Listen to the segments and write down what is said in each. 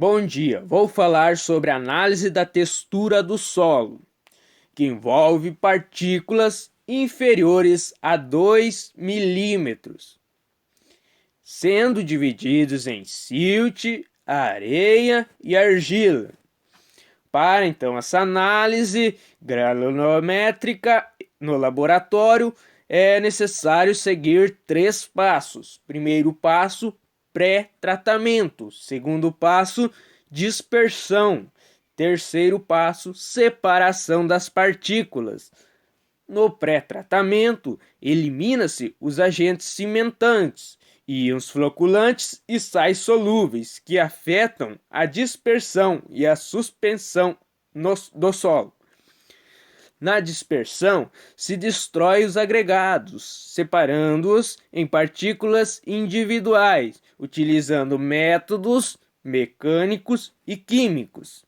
Bom dia, vou falar sobre a análise da textura do solo, que envolve partículas inferiores a 2 milímetros, sendo divididos em silt, areia e argila. Para então essa análise granulométrica no laboratório, é necessário seguir 3 passos. Primeiro passo, pré-tratamento. Segundo passo, dispersão. Terceiro passo, separação das partículas. No pré-tratamento, elimina-se os agentes cimentantes, íons floculantes e sais solúveis que afetam a dispersão e a suspensão do solo. Na dispersão, se destrói os agregados, separando-os em partículas individuais, utilizando métodos mecânicos e químicos.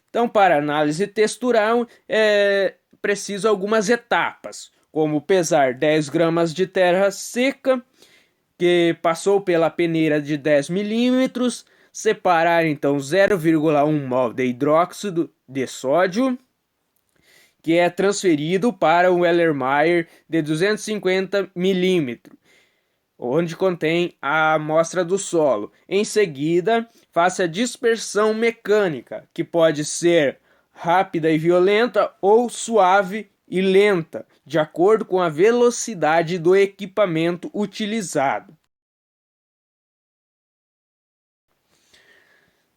Então, para análise textural, é preciso algumas etapas, como pesar 10 gramas de terra seca, que passou pela peneira de 10 milímetros, separar então 0,1 mol de hidróxido de sódio, que é transferido para o Erlenmeyer de 250 milímetros, onde contém a amostra do solo. Em seguida, faça a dispersão mecânica, que pode ser rápida e violenta ou suave e lenta, de acordo com a velocidade do equipamento utilizado.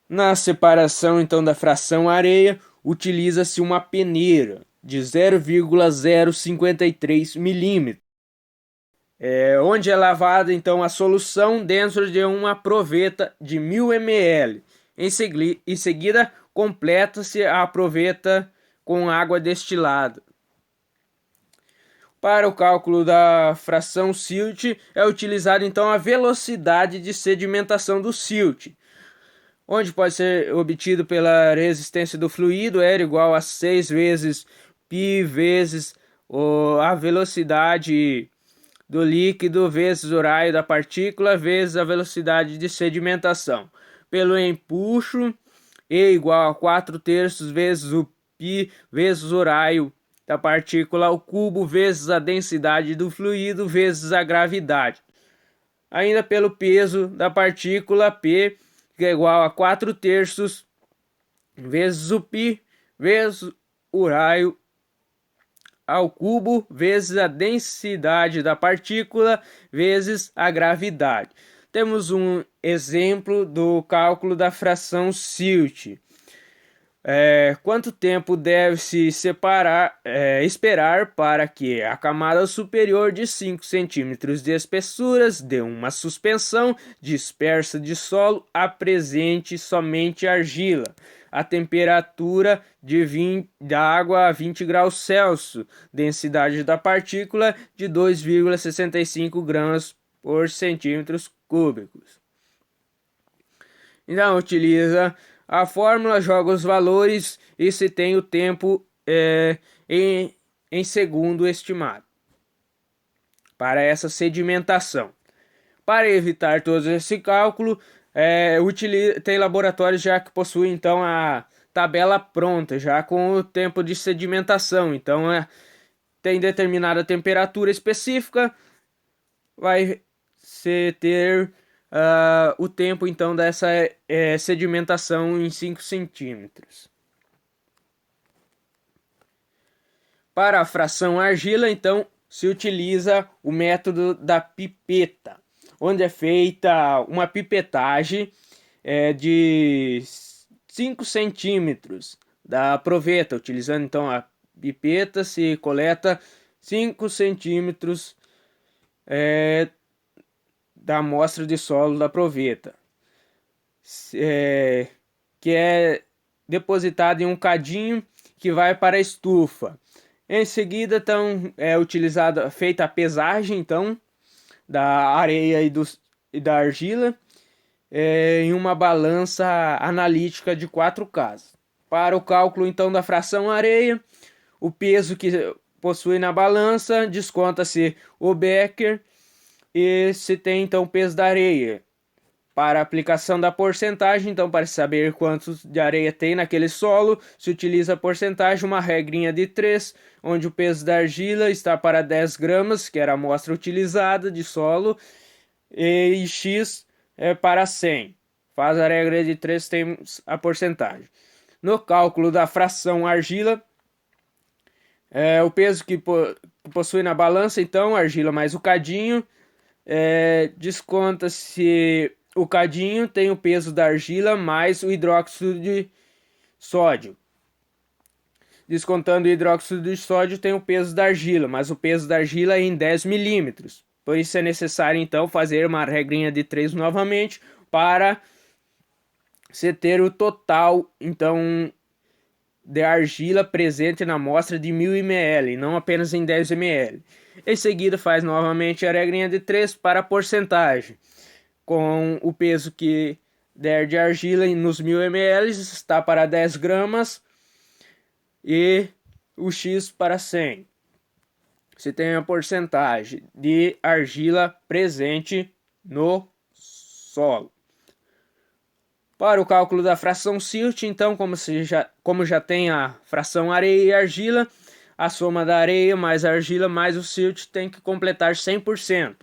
Na separação então da fração areia, utiliza-se uma peneira de 0,053 milímetros, onde é lavada então a solução dentro de uma proveta de 1000 ml. Em seguida, completa-se a proveta com água destilada. Para o cálculo da fração silt, é utilizada então a velocidade de sedimentação do silt, onde pode ser obtido pela resistência do fluido, R igual a 6 vezes π vezes a velocidade do líquido vezes o raio da partícula vezes a velocidade de sedimentação. Pelo empuxo, E igual a 4/3 vezes o π vezes o raio da partícula ao cubo vezes a densidade do fluido vezes a gravidade. Ainda pelo peso da partícula, P, que é igual a 4/3 vezes o π vezes o raio ao cubo vezes a densidade da partícula vezes a gravidade. Temos um exemplo do cálculo da fração silt. Quanto tempo deve-se esperar para que a camada superior de 5 centímetros de espessura de uma suspensão dispersa de solo apresente somente argila? A temperatura da água a 20 graus Celsius, densidade da partícula de 2,65 gramas por centímetros cúbicos. Então, utiliza a fórmula, joga os valores e se tem o tempo em segundo estimado para essa sedimentação. Para evitar todo esse cálculo, tem laboratórios já que possuem então a tabela pronta, já com o tempo de sedimentação. Então, tem determinada temperatura específica, vai se ter o tempo então dessa sedimentação em 5 centímetros. Para a fração argila, então, se utiliza o método da pipeta, onde é feita uma pipetagem de 5 centímetros da proveta. Utilizando então a pipeta, se coleta 5 centímetros da amostra de solo da proveta, que é depositada em um cadinho que vai para a estufa. Em seguida, então, feita a pesagem então da areia e da argila em uma balança analítica de 4 casas. Para o cálculo então da fração areia, o peso que possui na balança, desconta-se o Becker e se tem então o peso da areia. Para a aplicação da porcentagem, então, para saber quanto de areia tem naquele solo, se utiliza a porcentagem, uma regrinha de 3, onde o peso da argila está para 10 gramas, que era a amostra utilizada de solo, e X é para 100. Faz a regra de 3, temos a porcentagem. No cálculo da fração argila, o peso que possui na balança, então, argila mais o cadinho, desconta-se o cadinho, tem o peso da argila mais o hidróxido de sódio. Descontando o hidróxido de sódio, tem o peso da argila, mas o peso da argila é em 10 milímetros. Por isso é necessário, então, fazer uma regrinha de 3 novamente para se ter o total, então, de argila presente na amostra de 1000 ml, não apenas em 10 ml. Em seguida, faz novamente a regrinha de 3 para a porcentagem. Com o peso que der de argila nos 1000 ml está para 10 gramas e o X para 100. Você tem a porcentagem de argila presente no solo. Para o cálculo da fração silt, então, como já tem a fração areia e argila, a soma da areia mais a argila mais o silt tem que completar 100%.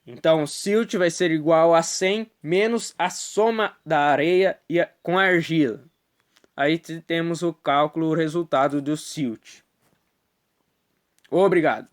Então, o silt vai ser igual a 100 menos a soma da areia com a argila. Aí temos o cálculo, o resultado do silt. Obrigado.